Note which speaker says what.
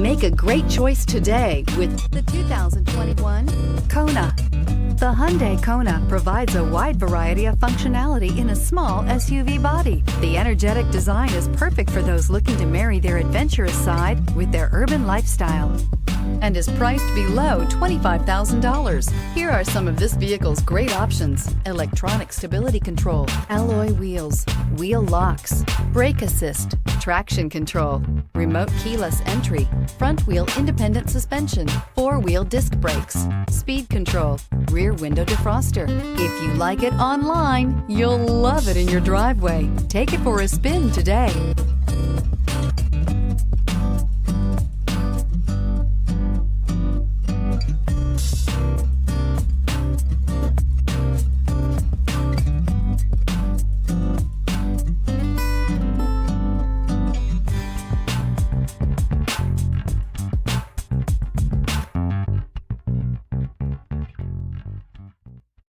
Speaker 1: Make a great choice today with the 2021 Kona. The Hyundai Kona provides a wide variety of functionality in a small SUV body. The energetic design is perfect for those looking to marry their adventurous side with their urban lifestyle and is priced below $25,000. Here are some of this vehicle's great options: electronic stability control, alloy wheels, wheel locks, brake assist, traction control, remote keyless entry, front wheel independent suspension, four-wheel disc brakes, speed control, rear window defroster. If you like it online, you'll love it in your driveway. Take it for a spin today.